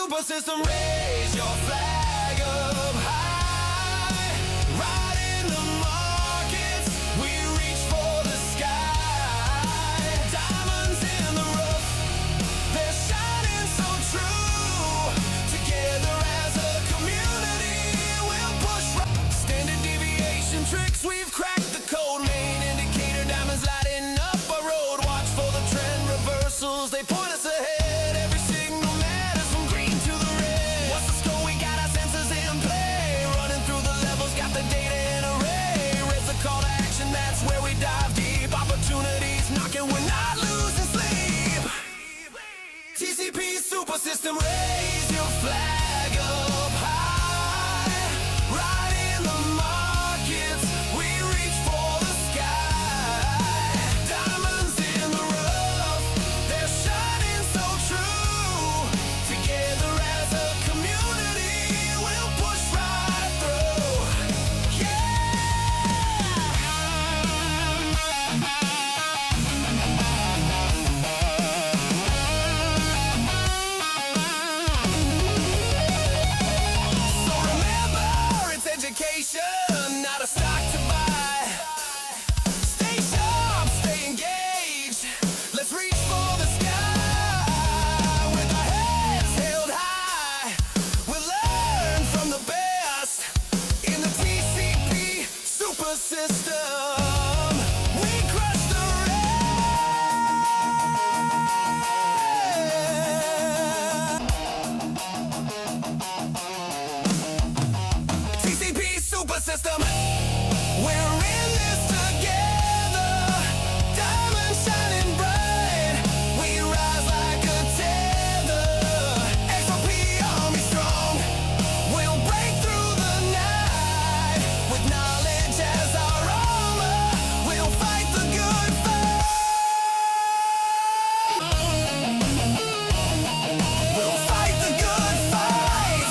super system, raise your flag up high. Right in the markets, we reach for the sky. Diamonds in the rough, they're shining so true. Together as a community, we'll push right. Standard deviation tricks, we've cracked the code. Main indicator diamonds lighting up our road. Watch for the trend reversals, they point us ahead. Every signal matters from green to the red. What's the score? We got our sensors in play. Running through the levels, got the data in array. Raise the call to action, that's where we dive deep. Opportunities knocking, we're not losing sleep. TCP super system, raise your flag up high. Right in the markets, we reach for the sky. Diamonds in the rough, they're shining so true. Together as a community, we'll push right through. So remember, it's education, not a stock to buy. Stay sharp, stay engaged. Let's reach for the sky. With our heads held high, we'll learn from the best in the TCP super system. We crush the TCP super system. We're in this together. Diamonds shining bright. We rise like a tether. XRP army strong. We'll break through the night. With knowledge as our armor, we'll fight the good fight. We'll fight the good fight.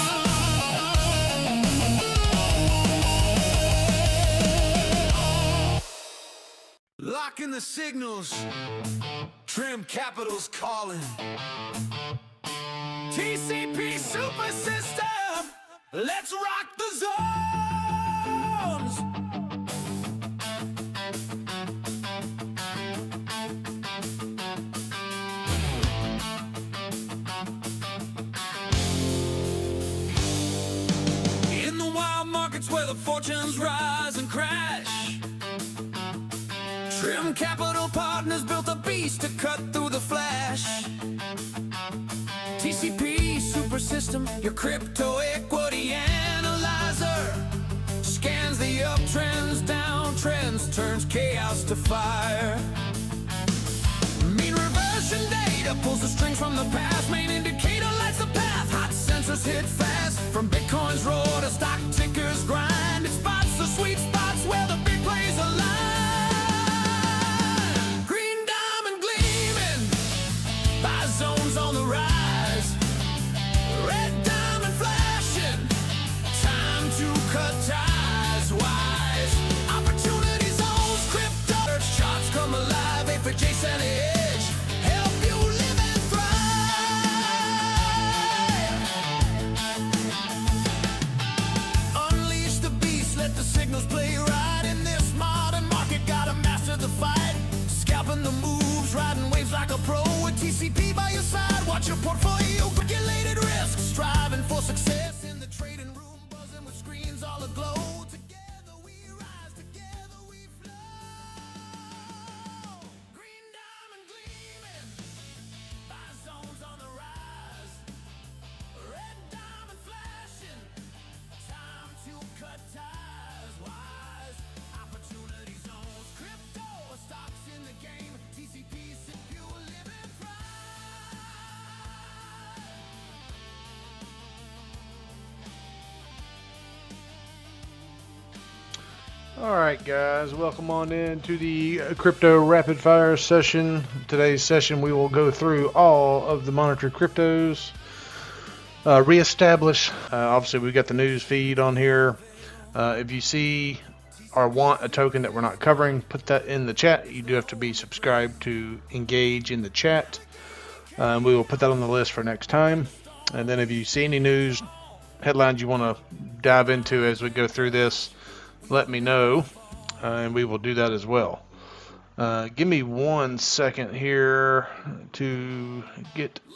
Locking the signals, Trim Capital's calling. TCP super system, let's rock the zones. In the wild markets where the fortunes rise and crash, Trim Capital Partners built a beast to cut through the flash. TCP super system, your crypto equity analyzer, scans the uptrends, downtrends, turns chaos to fire. Mean reversion data pulls the strings from the past. Main indicator lights the path. Hot sensors hit fast. From Bitcoin's roar to stock tickers grind, it spots the sweet spots where the big plays align. Green diamond gleaming, buy zones on the rise. Red diamond flashing, time to cut ties wise. Opportunity zones, crypto search charts come alive. FJ's and edge, help you live and thrive. Unleash the beast, let the signals play right. In this modern market, gotta master the fight. Scalping the moves, riding waves like a pro. With TCP by your side, watch your portfolio. Regulated risk, striving for success. In the trading room, buzzing with screens all aglow. Together we rise, together we flow. Green diamond gleaming, buy zones on the rise. Red diamond flashing, time to cut ties wise. Opportunity zones, crypto stocks in the game. TCP, you live and thrive. Alright guys, welcome on in to the crypto rapid fire session. Today's session we will go through all of the monitored cryptos, reestablish, obviously we've got the news feed on here. If you see or want a token that we're not covering, put that in the chat. You do have to be subscribed to engage in the chat. We will put that on the list for next time. And then if you see any news headlines you want to dive into as we go through this, let me know, and we will do that as well. Give me 1 second here to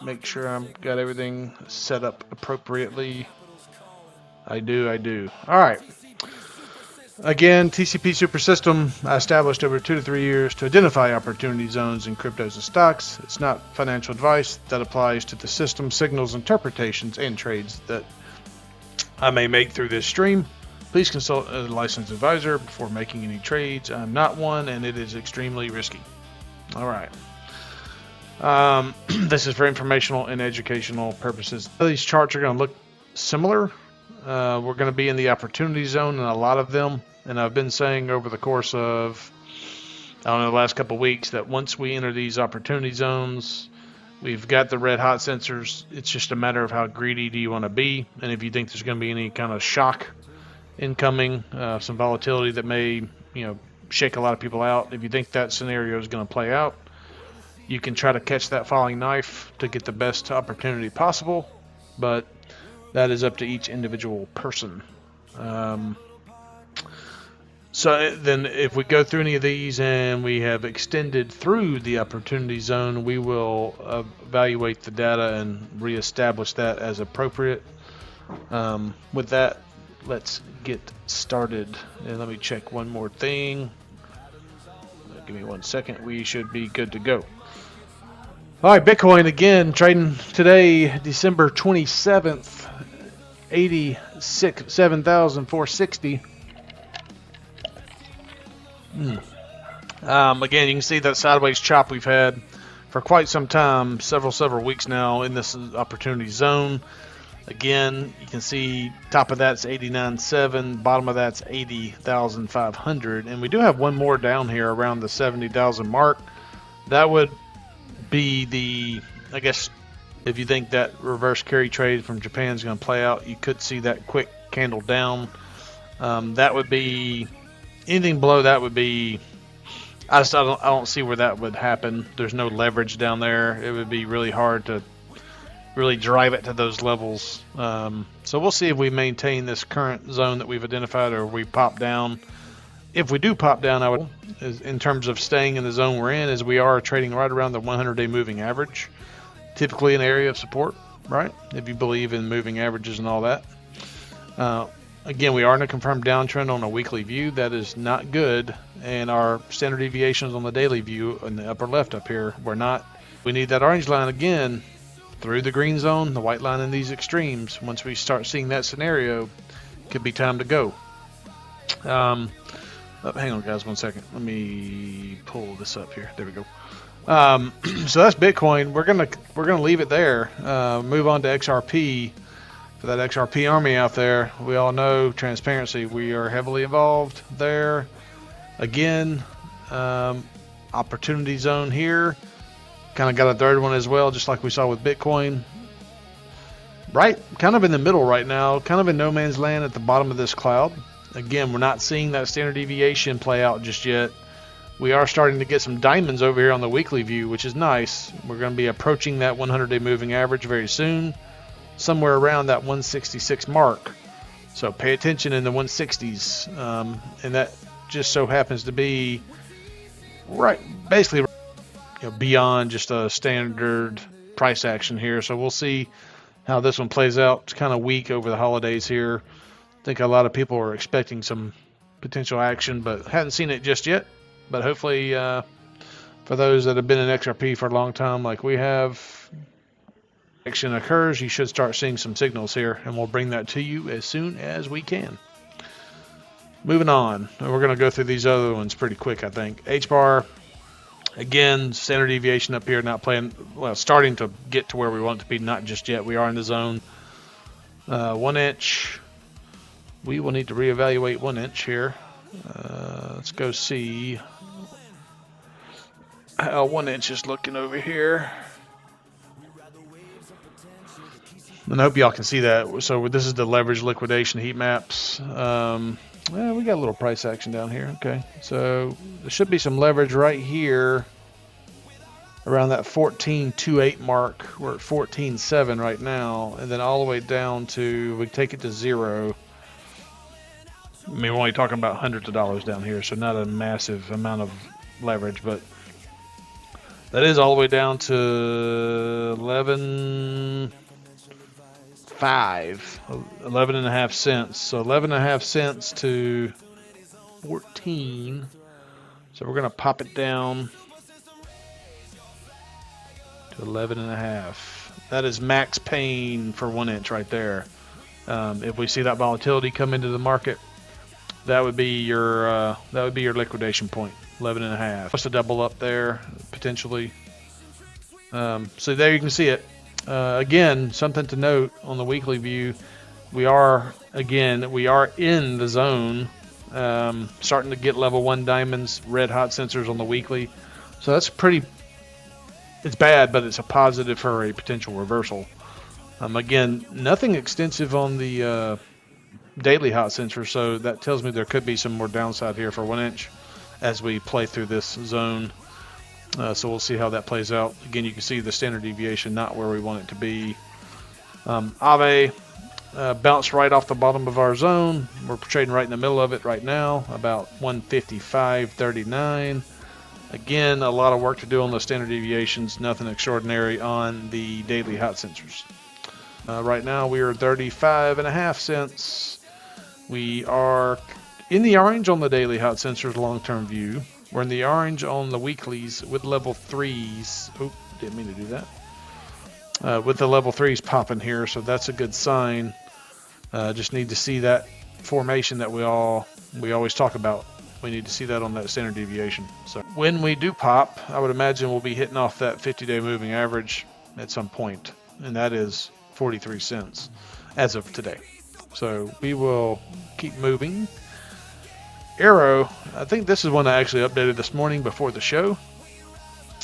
make sure I've got everything set up appropriately. I do. All right. Again, TCP Super System I established over 2 to 3 years to identify opportunity zones in cryptos and stocks. It's not financial advice. That applies to the system, signals, interpretations, and trades that I may make through this stream. Please consult a licensed advisor before making any trades. I'm not one, and it is extremely risky. All right. This is for informational and educational purposes. These charts are going to look similar. We're going to be in the opportunity zone in a lot of them. And I've been saying over the course of, the last couple of weeks that once we enter these opportunity zones, we've got the red hot sensors. It's just a matter of how greedy do you want to be. And if you think there's going to be any kind of shock incoming, some volatility that may, shake a lot of people out. If you think that scenario is going to play out, you can try to catch that falling knife to get the best opportunity possible. But that is up to each individual person. So then if we go through any of these and we have extended through the opportunity zone, we will evaluate the data and reestablish that as appropriate. With that, let's get started. And let me check one more thing. Give me 1 second. We should be good to go. All right, Bitcoin again trading today, December 27th, 87,460. Again, you can see that sideways chop we've had for quite some time, several weeks now in this opportunity zone. Again, you can see top of that's 89.7, bottom of that's 80,500, and we do have one more down here around the 70,000 mark. That would be the, I guess, if you think that reverse carry trade from Japan is going to play out, you could see that quick candle down. That would be anything below that would be. I don't see where that would happen. There's no leverage down there. It would be really hard to really drive it to those levels. So we'll see if we maintain this current zone that we've identified, or we pop down. If we do pop down, I would, in terms of staying in the zone we're in, as we are trading right around the 100-day moving average, typically an area of support, right? If you believe in moving averages and all that. Again, we are in a confirmed downtrend on a weekly view. That is not good. And our standard deviations on the daily view in the upper left up here, we're not. We need that orange line again through the green zone, the white line in these extremes. Once we start seeing that scenario, could be time to go. Hang on, guys, 1 second. Let me pull this up here. There we go. So that's Bitcoin. We're gonna leave it there. Move on to XRP. For that XRP army out there, we all know transparency. We are heavily involved there. Again, opportunity zone here. Kind of got a third one as well, just like we saw with Bitcoin. Right, kind of in the middle right now, kind of in no man's land at the bottom of this cloud. Again, we're not seeing that standard deviation play out just yet. We are starting to get some diamonds over here on the weekly view, which is nice. We're going to be approaching that 100-day moving average very soon, somewhere around that 166 mark. So pay attention in the 160s. And that just so happens to be right, basically beyond just a standard price action here. So we'll see how this one plays out. It's kind of weak over the holidays here. I think a lot of people are expecting some potential action, but hadn't seen it just yet. But hopefully, for those that have been in XRP for a long time, like we have, action occurs, you should start seeing some signals here, and we'll bring that to you as soon as we can. Moving on, and we're going to go through these other ones pretty quick, I think. H-bar, again, standard deviation up here, not playing, well, starting to get to where we want it to be, not just yet. We are in the zone. 1 inch. We will need to reevaluate 1 inch here. Let's go see how 1 inch is looking over here. And I hope y'all can see that. So this is the leverage liquidation heat maps. Well, we got a little price action down here. Okay, so there should be some leverage right here around that 14.28 mark. We're at 14.7 right now, and then all the way down to, we take it to 0. I mean, we're only talking about hundreds of dollars down here, so not a massive amount of leverage, but that is all the way down to 11.5 cents. So 11.5 cents to 14. So we're going to pop it down to 11.5. That is max pain for 1 inch right there. If we see that volatility come into the market, that would be your liquidation point. 11.5. Just a double up there potentially. So there you can see it. Again, something to note on the weekly view. We are in the zone. Starting to get level 1 diamonds, red hot sensors on the weekly. So that's it's bad, but it's a positive for a potential reversal. Again, nothing extensive on the daily hot sensor, so that tells me there could be some more downside here for 1 inch as we play through this zone. So we'll see how that plays out. Again, you can see the standard deviation not where we want it to be. Ave bounced right off the bottom of our zone. We're trading right in the middle of it right now, about 155.39. Again, a lot of work to do on the standard deviations. Nothing extraordinary on the daily hot sensors. Right now we are 35.5 cents. We are in the orange on the daily hot sensors long-term view. We're in the orange on the weeklies with level 3s. Oh, didn't mean to do that. With the level 3s popping here, so that's a good sign. Just need to see that formation that we always talk about. We need to see that on that standard deviation. So when we do pop, I would imagine we'll be hitting off that 50-day moving average at some point, and that is 43 cents as of today. So we will keep moving. Arrow, I think this is one I actually updated this morning before the show.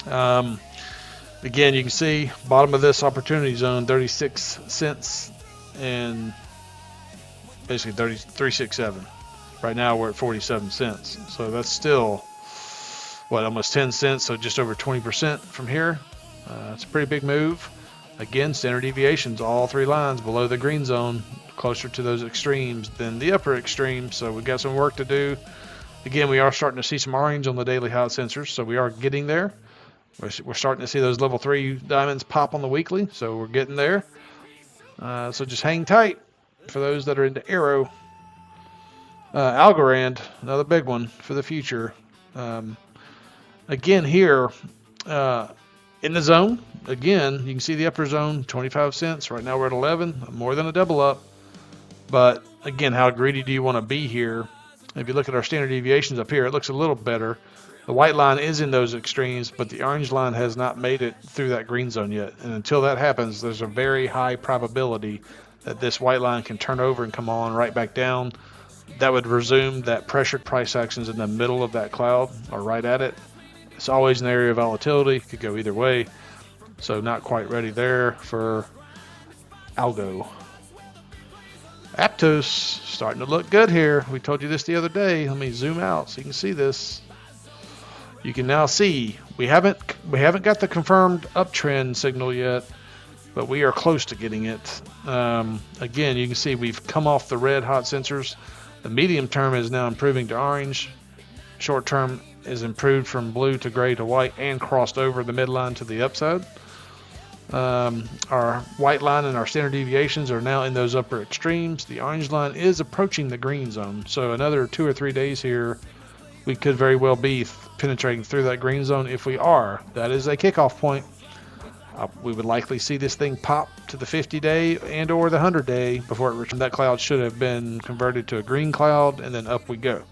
Again, you can see bottom of this opportunity zone, 36 cents and basically 367. Right now we're at 47 cents. So that's still, almost 10 cents, so just over 20% from here. It's a pretty big move. Again, standard deviations, all 3 lines below the green zone, closer to those extremes than the upper extremes. So we've got some work to do. Again, we are starting to see some orange on the daily hot sensors, so we are getting there. We're starting to see those level 3 diamonds pop on the weekly, so we're getting there. So just hang tight for those that are into Arrow. Algorand, another big one for the future. Again here, in the zone, again, you can see the upper zone, 25 cents. Right now we're at 11, more than a double up. But again, how greedy do you want to be here? If you look at our standard deviations up here, it looks a little better. The white line is in those extremes, but the orange line has not made it through that green zone yet. And until that happens, there's a very high probability that this white line can turn over and come on right back down. That would resume that pressured price actions in the middle of that cloud or right at it. It's always an area of volatility. Could go either way. So not quite ready there for Algo. Aptos starting to look good here. We told you this the other day. Let me zoom out so you can see this. You can now see we haven't got the confirmed uptrend signal yet, but we are close to getting it. Again, you can see we've come off the red hot sensors. The medium term is now improving to orange. Short term is improved from blue to gray to white and crossed over the midline to the upside. Our white line and our standard deviations are now in those upper extremes. The orange line is approaching the green zone. So another 2 or 3 days here, we could very well be penetrating through that green zone. If we are, that is a kickoff point. We would likely see this thing pop to the 50-day and or the 100-day before it returns. That cloud should have been converted to a green cloud, and then up we go.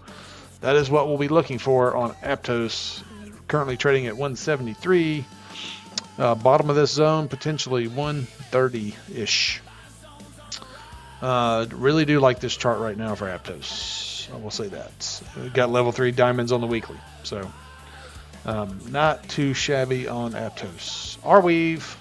That is what we'll be looking for on Aptos. Currently trading at 173. Bottom of this zone, potentially 130-ish. Really do like this chart right now for Aptos. I will say that. We've got level 3 diamonds on the weekly. So not too shabby on Aptos. Arweave.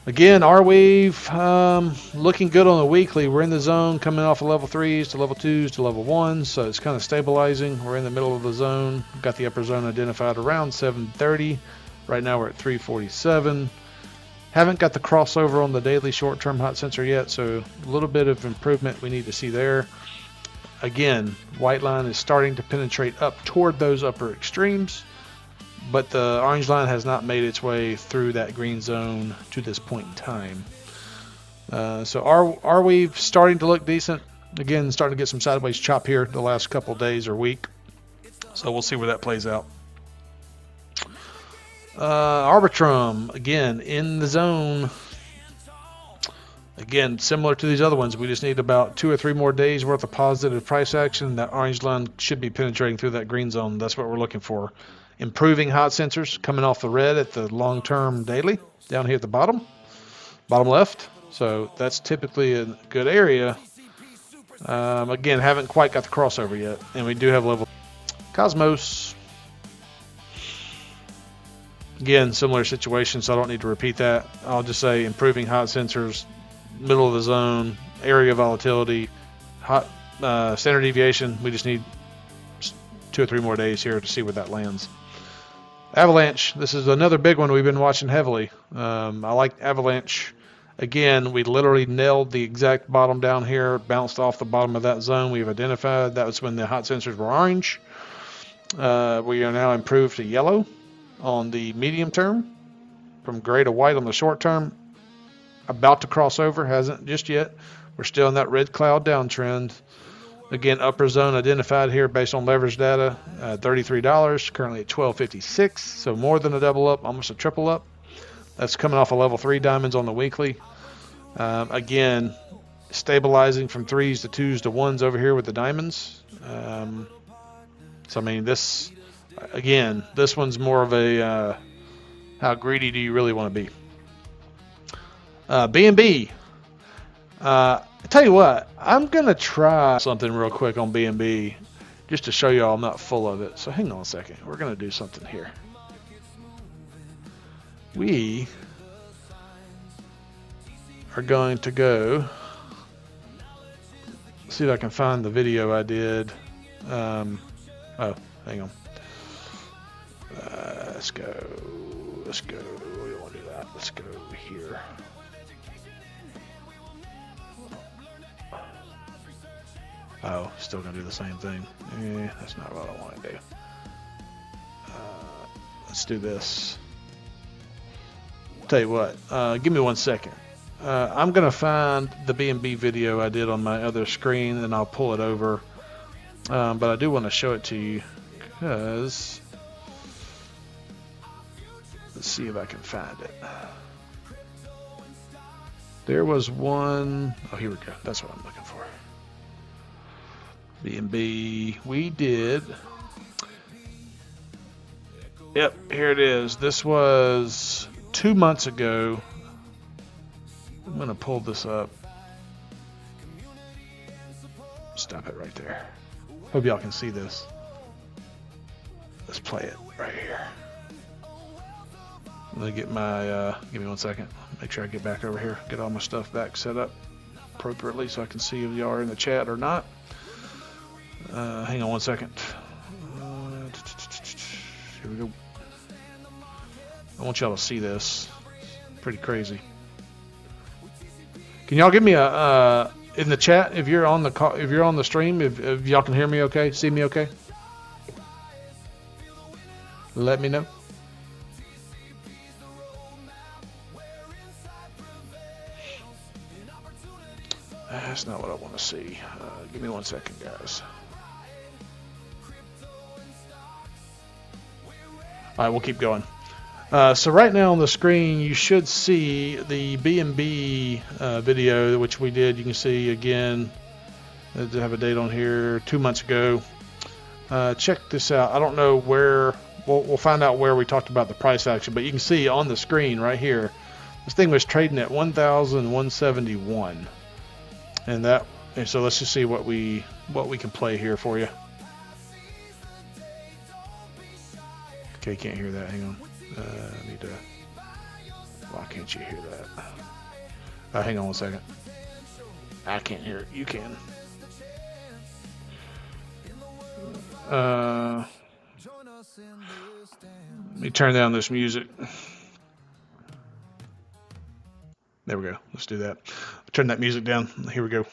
Again, Arweave looking good on the weekly. We're in the zone, coming off of level 3s to level 2s to level 1s. So it's kind of stabilizing. We're in the middle of the zone. Got the upper zone identified around 730. Right now we're at 347. Haven't got the crossover on the daily short-term hot sensor yet, so a little bit of improvement we need to see there. Again, white line is starting to penetrate up toward those upper extremes, but the orange line has not made its way through that green zone to this point in time. So are we starting to look decent? Again, starting to get some sideways chop here the last couple days or week. So we'll see where that plays out. Arbitrum, again, in the zone. Again, similar to these other ones, we just need about 2 or 3 more days worth of positive price action. That orange line should be penetrating through that green zone. That's what we're looking for. Improving hot sensors coming off the red at the long-term daily down here at the bottom left. So that's typically a good area. Again, haven't quite got the crossover yet, and we do have level. Cosmos. Again, similar situation, so I don't need to repeat that. I'll just say improving hot sensors, middle of the zone, area volatility, hot standard deviation. We just need 2 or 3 more days here to see where that lands. Avalanche, this is another big one we've been watching heavily. I like Avalanche. Again, we literally nailed the exact bottom down here, bounced off the bottom of that zone we've identified. That was when the hot sensors were orange. We are now improved to yellow on the medium term, from gray to white on the short term. About to cross over, hasn't just yet. We're still in that red cloud downtrend. Again, upper zone identified here based on leverage data, $33, currently at $12.56, so more than a double up, almost a triple up. That's coming off of level 3 diamonds on the weekly. Again, stabilizing from 3s to 2s to 1s over here with the diamonds. So I mean, this one's more of a how greedy do you really want to be? BNB. I tell you what, I'm gonna try something real quick on BNB just to show you all I'm not full of it. So hang on a second. We're gonna do something here. We are going to go see if I can find the video I did. Oh, hang on. Let's go. We don't want to do that. Let's go here. Oh, still gonna do the same thing. That's not what I want to do. Let's do this. Tell you what, give me 1 second. I'm gonna find the BNB video I did on my other screen, and I'll pull it over. But I do want to show it to you because let's see if I can find it. There was one. Oh, here we go. That's what I'm looking for. BNB. We did. Yep, here it is. This was 2 months ago. I'm going to pull this up. Stop it right there. Hope y'all can see this. Let's play it right here. I'm going to get my, give me 1 second. Make sure I get back over here. Get all my stuff back set up appropriately so I can see if y'all are in the chat or not. Hang on 1 second. Here we go. I want y'all to see this. Pretty crazy. Can y'all give me a in the chat if you're on the call, if you're on the stream, if y'all can hear me okay, see me okay? Let me know. That's not what I want to see. Give me 1 second, guys. All right, we'll keep going. So right now on the screen, you should see the BNB video, which we did. You can see again, I have a date on here 2 months ago. Check this out. I don't know where, we'll find out where we talked about the price action, but you can see on the screen right here, this thing was trading at 1,171. And so let's just see what we can play here for you. Okay, can't hear that. Hang on. I need to. Why can't you hear that? Hang on 1 second. I can't hear it. You can. Let me turn down this music. There we go. Let's do that. Turn that music down. Here we go.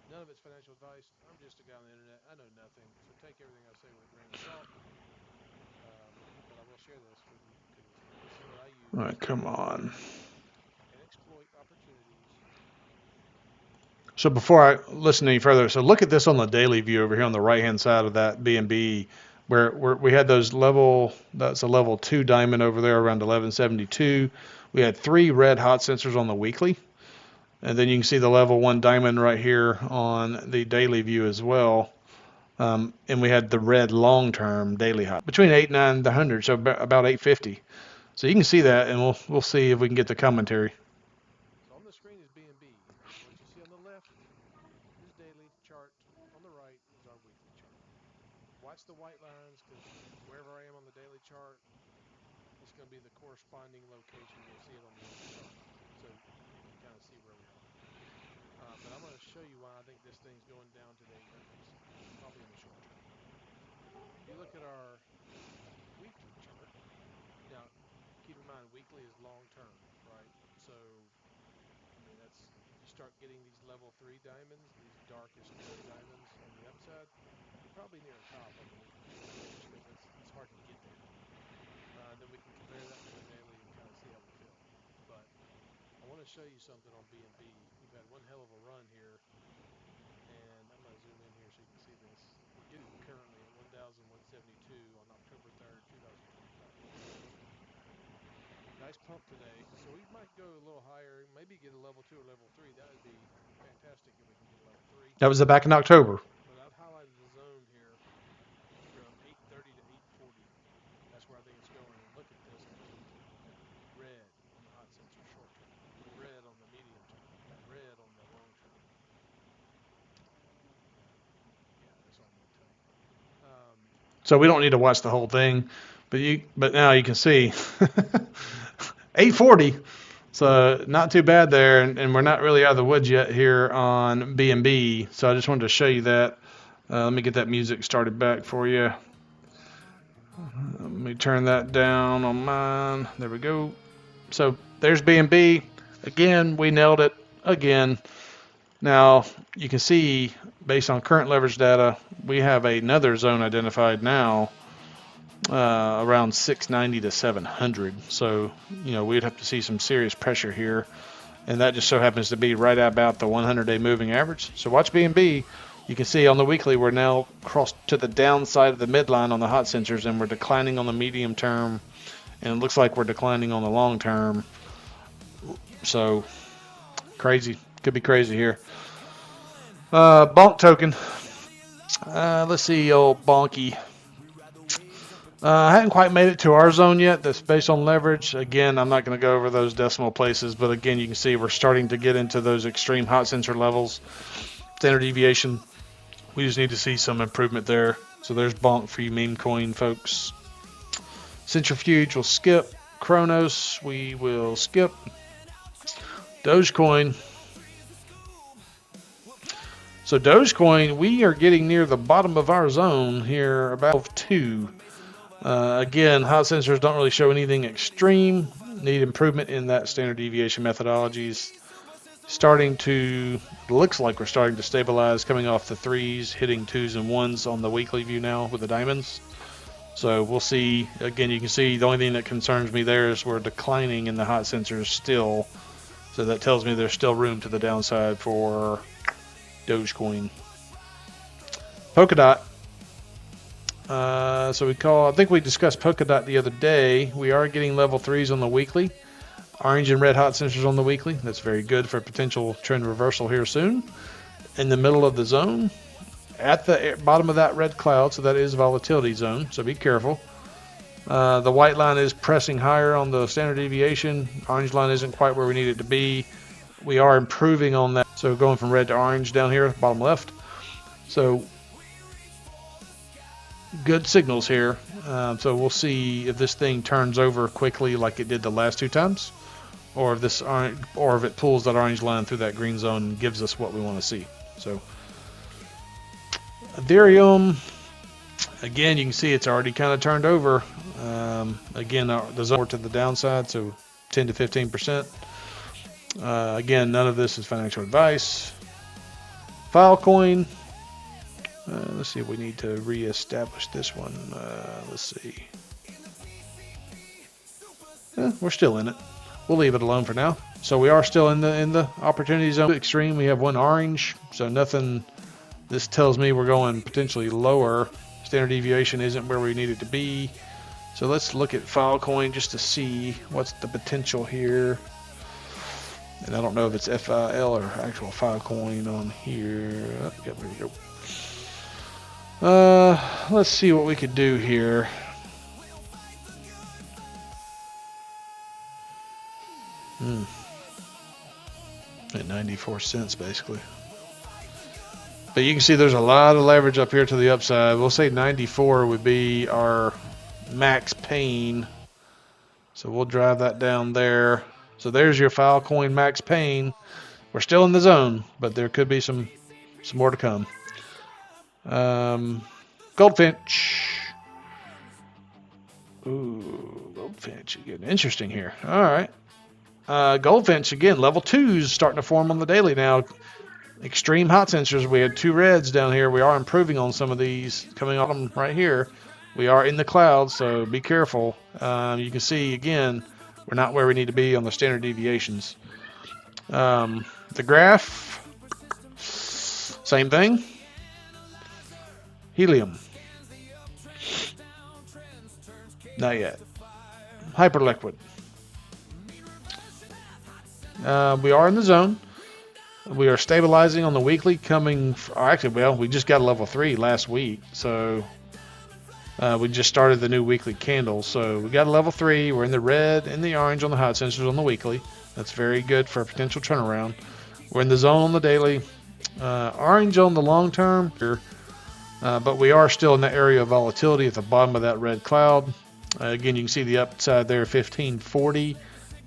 None of it's financial advice. I'm just a guy on the internet. I know nothing. So take everything I say with a grain of salt. But I will share this with you because this is what I use. All right, come on. And exploit opportunities. So before I listen any further, so look at this on the daily view over here on the right-hand side of that BNB, where we had those that's a level 2 diamond over there around 1172. We had 3 red hot sensors on the weekly. And then you can see the level 1 diamond right here on the daily view as well. And we had the red long-term daily high between 8 and 900, so about 850. So you can see that, and we'll see if we can get the commentary. So on the screen is BNB. What you see on the left is daily chart. On the right is our weekly chart. Watch the white lines because wherever I am on the daily chart, it's going to be the corresponding location. You'll see it on the other chart. So you can kind of see where we are. But I'm going to show you why I think this thing's going down to the 800s, probably in the short term. If you look at our weekly chart, now keep in mind weekly is long term, right? So, I mean, that's, you start getting these level 3 diamonds, these darkest blue diamonds on the upside, you're probably near a top on the weekly chart, just because it's hard to get there. Then we can compare that to the daily and kind of see how we feel. But I want to show you something on BNB. We've had one hell of a run here, and I'm going to zoom in here so you can see this. We're getting currently at 1,172 on October 3rd, 2025. Nice pump today, so we might go a little higher, maybe get a level 2 or level 3. That would be fantastic if we can get a level 3. That was back in October. But I've highlighted the zone here from 830 to 840. That's where I think it's going. And look at this on the weekly. Red on the hot sensor short term, red on the medium term, red on the long term. Yeah, that's all I'm going to tell you. So we don't need to watch the whole thing, but now you can see 840. So not too bad there, and we're not really out of the woods yet here on BNB. So I just wanted to show you that. Let me get that music started back for you. Let me turn that down on mine. There we go. So there's BNB. Again, we nailed it again. Now you can see based on current leverage data, we have another zone identified now around 690 to 700. So, you know, we'd have to see some serious pressure here. And that just so happens to be right about the 100-day moving average. So watch BNB. You can see on the weekly, we're now crossed to the downside of the midline on the hot sensors, and we're declining on the medium term. And it looks like we're declining on the long term. So crazy. Could be crazy here. Bonk token. Let's see, old Bonky. I haven't quite made it to our zone yet. That's based on leverage. Again, I'm not going to go over those decimal places, but again, you can see we're starting to get into those extreme hot sensor levels. Standard deviation. We just need to see some improvement there. So there's Bonk for you meme coin folks. Centrifuge will skip. Kronos we will skip. Dogecoin. So Dogecoin, we are getting near the bottom of our zone here, about 2. Again, hot sensors don't really show anything extreme. Need improvement in that standard deviation methodologies. Looks like we're starting to stabilize, coming off the 3s, hitting 2s and 1s on the weekly view now with the diamonds. So we'll see. Again, you can see the only thing that concerns me there is we're declining in the hot sensors still. So that tells me there's still room to the downside for Dogecoin. Polkadot. I think we discussed Polkadot the other day. We are getting level 3s on the weekly. Orange and red hot sensors on the weekly. That's very good for a potential trend reversal here soon. In the middle of the zone, at the bottom of that red cloud, so that is volatility zone, so be careful. The white line is pressing higher on the standard deviation. Orange line isn't quite where we need it to be. We are improving on that. So going from red to orange down here, bottom left. So good signals here. So we'll see if this thing turns over quickly like it did the last 2 times, or if or if it pulls that orange line through that green zone and gives us what we want to see. So Ethereum, again, you can see it's already kind of turned over. Again, the zone to the downside, so 10 to 15%. Again, none of this is financial advice. Filecoin. Let's see if we need to reestablish this one. Let's see. We're still in it. We'll leave it alone for now. So we are still in the opportunity zone. Extreme, we have 1 orange, so nothing. This tells me we're going potentially lower. Standard deviation isn't where we need it to be. So let's look at Filecoin just to see what's the potential here. And I don't know if it's FIL or actual Filecoin on here. Oh, yeah, there we go. Let's see what we could do here. At 94 cents basically. But you can see there's a lot of leverage up here to the upside. We'll say 94 would be our max pain. So we'll drive that down there. So there's your Filecoin max pain. We're still in the zone, but there could be some more to come. Goldfinch. Ooh, Goldfinch getting interesting here. All right. Goldfinch again, level 2s starting to form on the daily now. Extreme hot sensors. We had 2 reds down here. We are improving on some of these coming on them right here. We are in the clouds, so be careful. You can see again, we're not where we need to be on the standard deviations. The graph, same thing. Helium, not yet. Hyperliquid. We are in the zone. We are stabilizing on the weekly coming. Actually, well, we just got a level 3 last week, so we just started the new weekly candle. So we got a level 3. We're in the red and the orange on the hot sensors on the weekly. That's very good for a potential turnaround. We're in the zone on the daily. Orange on the long term, but we are still in the area of volatility at the bottom of that red cloud. Again, you can see the upside there, 1540.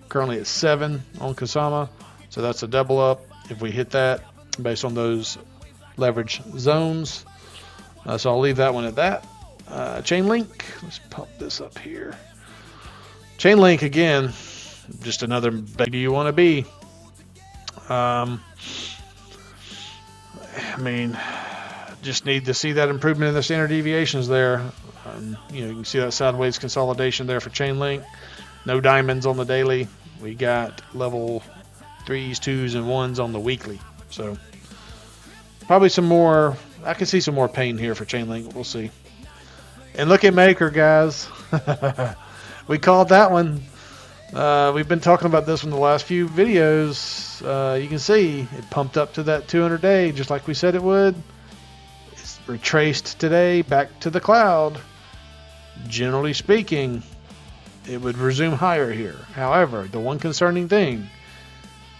Currently at 7 on Kusama, so that's a double up if we hit that based on those leverage zones. So I'll leave that one at that. Chainlink, let's pump this up here. Chainlink again, just another big do you want to be. I mean, just need to see that improvement in the standard deviations there. You can see that sideways consolidation there for Chainlink. No diamonds on the daily. We got level 3s, 2s, and 1s on the weekly. So probably some more. I can see some more pain here for Chainlink. We'll see. And look at Maker, guys. We called that one. We've been talking about this in the last few videos. You can see it pumped up to that 200-day, just like we said it would. It's retraced today back to the cloud. Generally speaking, it would resume higher here. However, the one concerning thing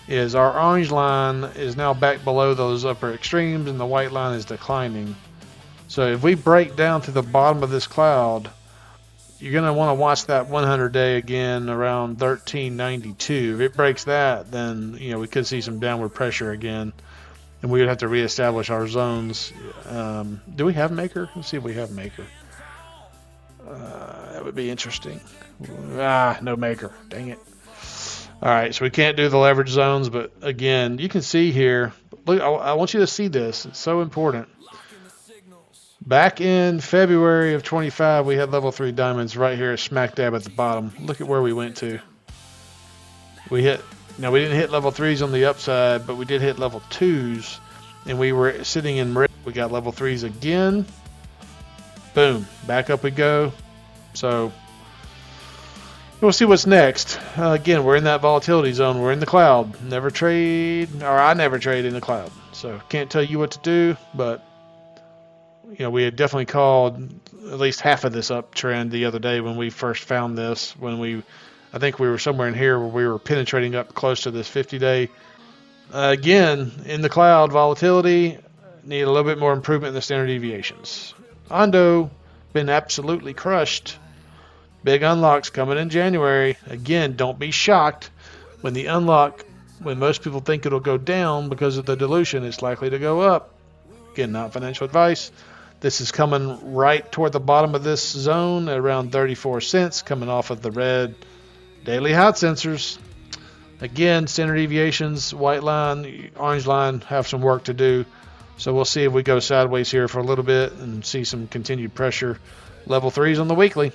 is our orange line is now back below those upper extremes and the white line is declining. So if we break down to the bottom of this cloud, you're going to want to watch that 100-day again around 1392. If it breaks that, then we could see some downward pressure again, and we would have to reestablish our zones. Do we have Maker? Let's see if we have Maker. That would be interesting. No Maker. Dang it. All right, so we can't do the leverage zones, but again, you can see here. Look, I want you to see this. It's so important. Back in February of 25, we had level 3 diamonds right here, smack dab at the bottom. Look at where we went to. We didn't hit level 3s on the upside, but we did hit level 2s, and we were sitting in red. We got level 3s again. Boom, back up we go. So we'll see what's next. Again, we're in that volatility zone. We're in the cloud. I never trade in the cloud. So can't tell you what to do, but we had definitely called at least half of this uptrend the other day when we first found this. I think we were somewhere in here where we were penetrating up close to this 50-day. Again, in the cloud volatility, need a little bit more improvement in the standard deviations. Ondo, been absolutely crushed. Big unlocks coming in January. Again, don't be shocked when the unlock, when most people think it'll go down because of the dilution, it's likely to go up. Again, not financial advice. This is coming right toward the bottom of this zone at around 34 cents, coming off of the red daily hot sensors. Again, standard deviations, white line, orange line have some work to do. So we'll see if we go sideways here for a little bit and see some continued pressure. Level 3s on the weekly.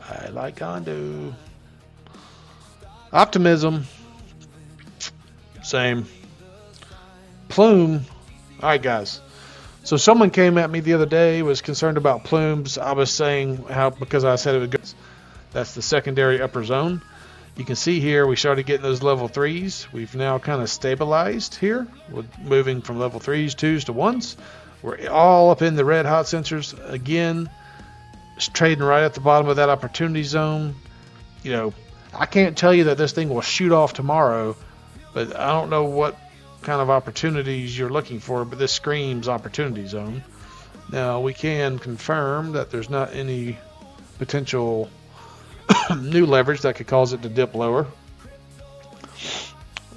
I like Gondo. Optimism. Same. Plume. All right, guys. So someone came at me the other day, was concerned about plumes. I was saying how, because I said it would go. That's the secondary upper zone. You can see here we started getting those level 3s. We've now kind of stabilized here. We're moving from level 3s, 2s to 1s. We're all up in the red hot sensors. Again, it's trading right at the bottom of that opportunity zone. You know, I can't tell you that this thing will shoot off tomorrow, but I don't know what kind of opportunities you're looking for, but this screams opportunity zone. Now, we can confirm that there's not any potential new leverage that could cause it to dip lower.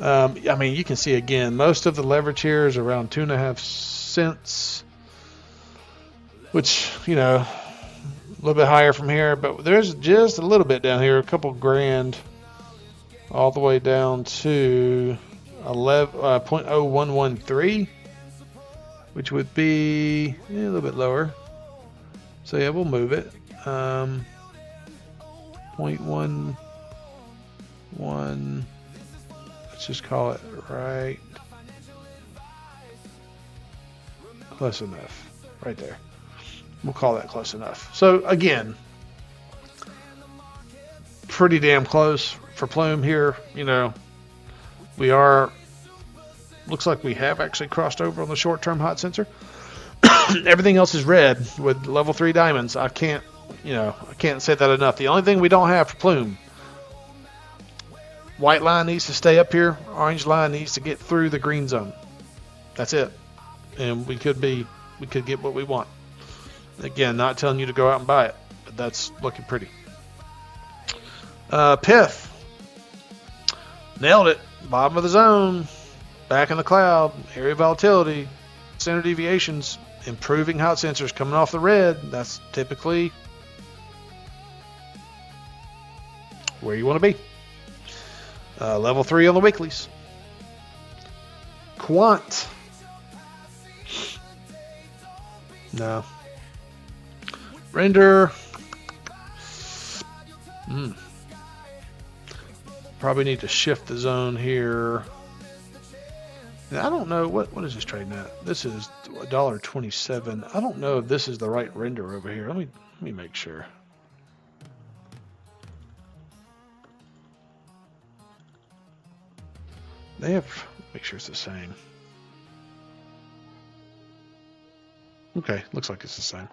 I mean, you can see again, most of the leverage here is around 2.5 cents, which, you know, a little bit higher from here, but there's just a little bit down here, a couple grand, all the way down to 0.0113, which would be a little bit lower. So yeah, we'll move it. 0.11, let's just call it right close enough, right there. We'll call that close enough. So again, pretty damn close for Plume here. You know, we are, looks like we have actually crossed over on the short-term hot sensor. Everything else is red with level 3 diamonds. I can't say that enough. The only thing we don't have for Plume, white line needs to stay up here. Orange line needs to get through the green zone. That's it. And we could get what we want. Again, not telling you to go out and buy it, but that's looking pretty. Pith. Nailed it. Bottom of the zone. Back in the cloud. Area volatility. Standard deviations. Improving hot sensors coming off the red. That's typically where you want to be. Level 3 on the weeklies. Quant. No. Render. Probably need to shift the zone here. Now, I don't know what is this trading at. This is $1.27. I don't know if this is the right render over here. Let me make sure. They have, make sure it's the same. Okay, looks like it's the same.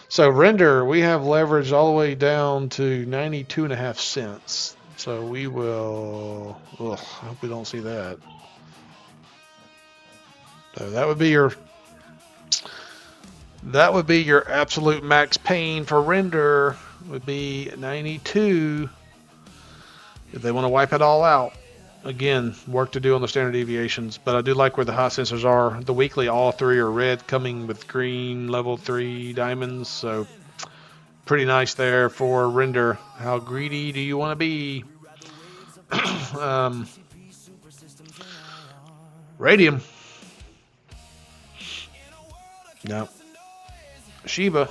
So render, we have leverage all the way down to 92.5 cents. So we will, I hope we don't see that. So that would be your absolute max pain for render, would be 92 if they want to wipe it all out. Again, work to do on the standard deviations, but I do like where the hot sensors are. The weekly, all 3 are red, coming with green level 3 diamonds, so pretty nice there for render. How greedy do you want to be? Radium. No. Shiba.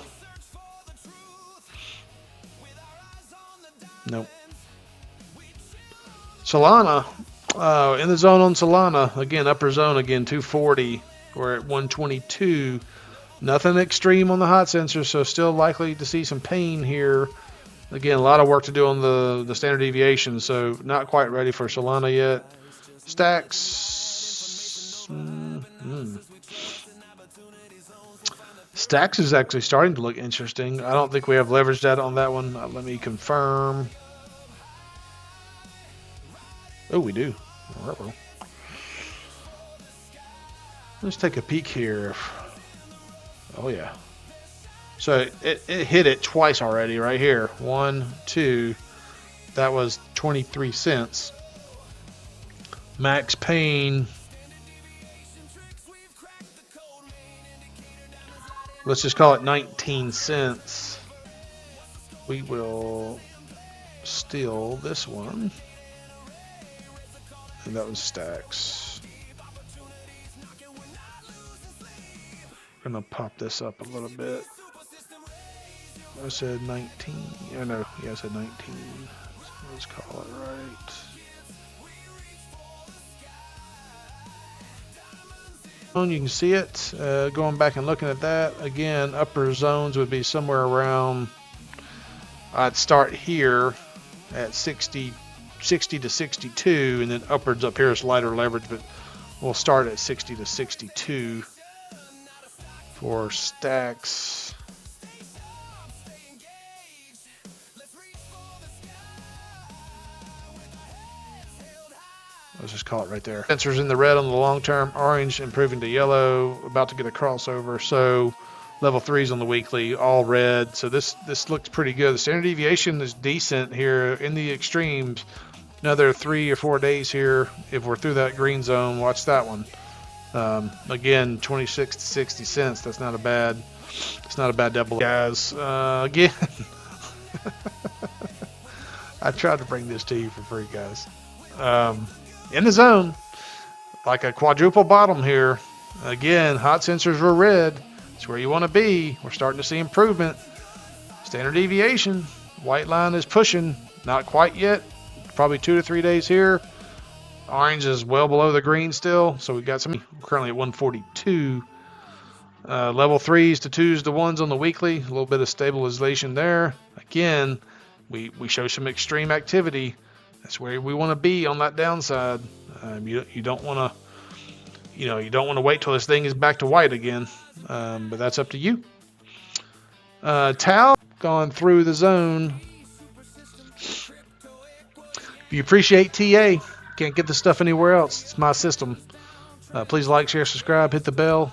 Nope. Solana. In the zone on Solana. Again, upper zone again, 240. We're at 122. Nothing extreme on the hot sensor, so still likely to see some pain here. Again, a lot of work to do on the standard deviation, so not quite ready for Solana yet. Stacks. Stacks is actually starting to look interesting. I don't think we have leverage data on that one. Let me confirm. Oh, we do. Let's take a peek here. Oh, yeah. So it hit it twice already right here. 1, 2. That was 23 cents. Max Pain. Let's just call it 19 cents. We will steal this one. And that was Stacks. I'm gonna pop this up a little bit. I said 19. Yeah, no, yeah, I said 19. So let's call it right. You can see it. Going back and looking at that again, upper zones would be somewhere around. I'd start here at 60 to 62, and then upwards up here is lighter leverage, but we'll start at 60 to 62 for Stacks. Let's just call it right there. Sensors in the red on the long term, orange improving to yellow, about to get a crossover. So level 3s on the weekly, all red. So this looks pretty good. The standard deviation is decent here in the extremes. Another 3 or 4 days here. If we're through that green zone, watch that one. Again, 26 to 60 cents. That's not a bad. It's not a bad double, guys. Again, I tried to bring this to you for free, guys. In the zone, like a quadruple bottom here. Again, hot sensors were red. It's where you want to be. We're starting to see improvement. Standard deviation, white line is pushing. Not quite yet. Probably 2 to 3 days here. Orange is well below the green still, so we've got some. We're currently at 142. Level 3s to 2s to 1s on the weekly. A little bit of stabilization there. Again, we show some extreme activity. That's where we want to be on that downside. You don't want to, you don't want to wait till this thing is back to white again. But that's up to you. Tau gone through the zone. If you appreciate TA, can't get this stuff anywhere else. It's my system. Please like, share, subscribe, hit the bell.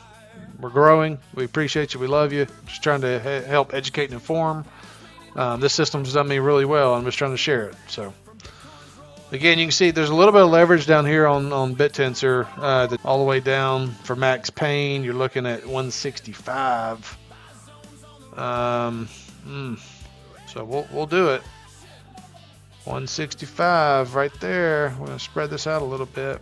We're growing. We appreciate you. We love you. Just trying to help educate and inform. This system's done me really well. I'm just trying to share it. So. Again, you can see there's a little bit of leverage down here on BitTensor, all the way down for Max Pain. You're looking at 165. So we'll do it. 165 right there. We're gonna spread this out a little bit.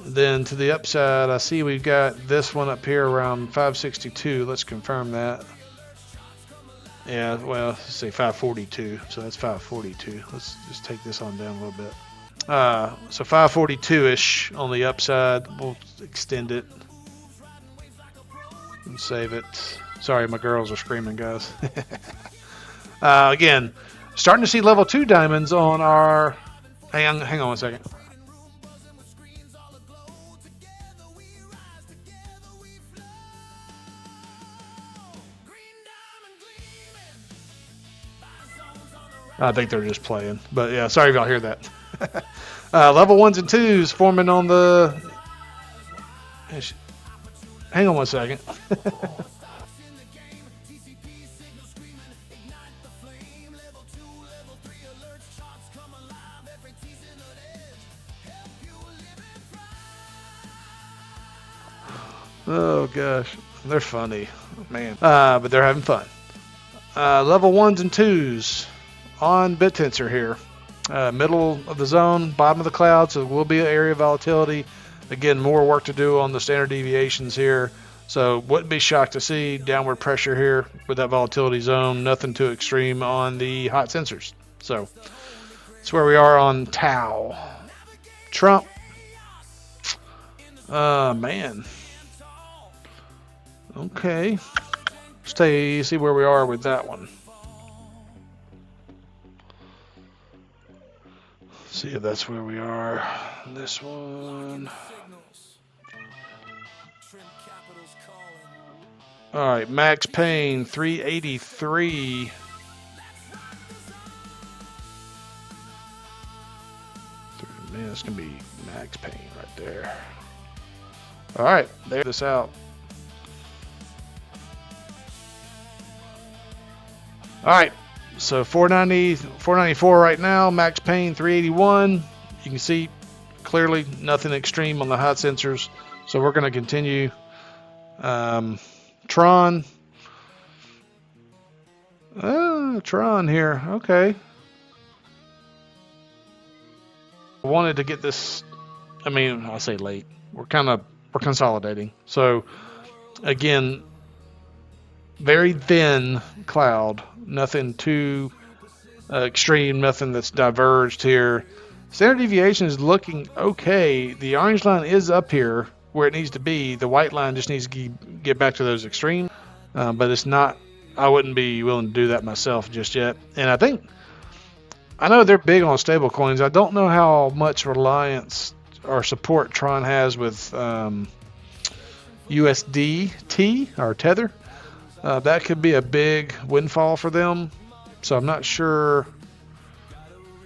Then to the upside, I see we've got this one up here around 562. Let's confirm that. Yeah, well, let's say 542, so that's 542. Let's just take this on down a little bit. So 542-ish on the upside. We'll extend it and save it. Sorry, my girls are screaming, guys. Again, starting to see level 2 diamonds on our... Hang on 1 second. I think they're just playing. But yeah, sorry if y'all hear that. Level 1s and 2s forming on the... Hang on 1 second. Oh gosh, they're funny, man. But they're having fun. Level 1s and 2s on BitTensor here. Middle of the zone, bottom of the cloud, so there will be an area of volatility. Again, more work to do on the standard deviations here. So wouldn't be shocked to see downward pressure here with that volatility zone. Nothing too extreme on the hot sensors. So that's where we are on Tau. Trump. Man. Okay. Let's see where we are with that one. See if that's where we are. This one. All right, Max Pain 383. Man, that's gonna be Max Pain right there. All right, there this out. All right, so 490, 494 right now. Max pain 381. You can see clearly nothing extreme on the hot sensors. So we're going to continue. Tron. Tron here. Okay. I wanted to get this. I mean, I'll say late. We're consolidating. So again, very thin cloud. Nothing too extreme. Nothing that's diverged here. Standard deviation is looking okay. The orange line is up here where it needs to be. The white line just needs to get back to those extremes. But it's not. I wouldn't be willing to do that myself just yet. And I know they're big on stable coins. I don't know how much reliance or support Tron has with USDT or Tether. That could be a big windfall for them. So I'm not sure.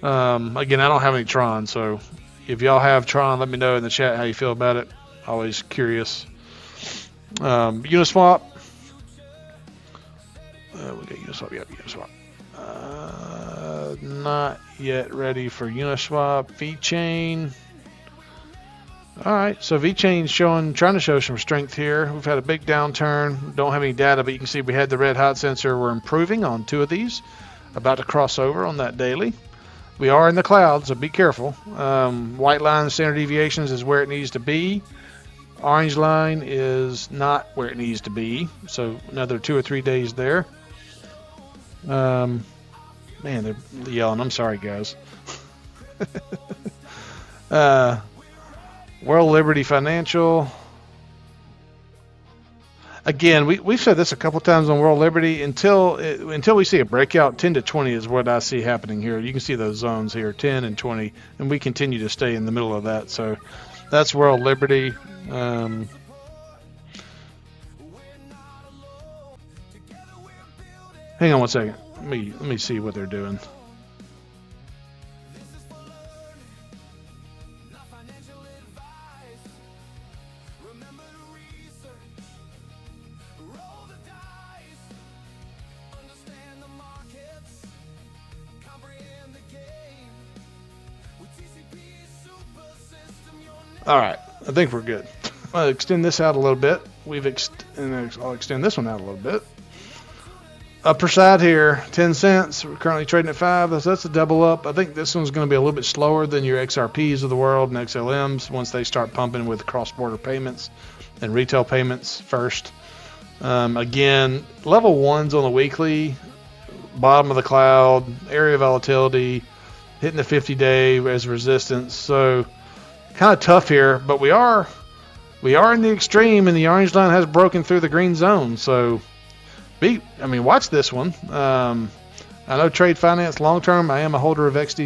Again, I don't have any Tron. So if y'all have Tron, let me know in the chat how you feel about it. Always curious. Uniswap. We got Uniswap. Yep, Uniswap. Not yet ready for Uniswap. VeChain. All right, so VeChain's trying to show some strength here. We've had a big downturn. Don't have any data, but you can see we had the red hot sensor. We're improving on 2 of these. About to cross over on that daily. We are in the cloud, so be careful. White line standard deviations is where it needs to be. Orange line is not where it needs to be. So another 2 or 3 days there. Man, they're yelling. I'm sorry, guys. World Liberty Financial. Again, we've said this a couple times on World Liberty. Until we see a breakout, 10 to 20 is what I see happening here. You can see those zones here, 10 and 20, and we continue to stay in the middle of that. So that's World Liberty. Hang on one second. Let me see what they're doing. All right, I think we're good. I'll extend this out a little bit. I'll extend this one out a little bit. Upper side here, 10 cents. We're currently trading at 5. That's a double up. I think this one's going to be a little bit slower than your XRPs of the world and XLMs once they start pumping with cross-border payments and retail payments first. Again, level 1's on the weekly, bottom of the cloud, area volatility, hitting the 50-day as resistance. So kind of tough here, but we are in the extreme, and the orange line has broken through the green zone. So watch this one. I know trade finance long term. I am a holder of XD.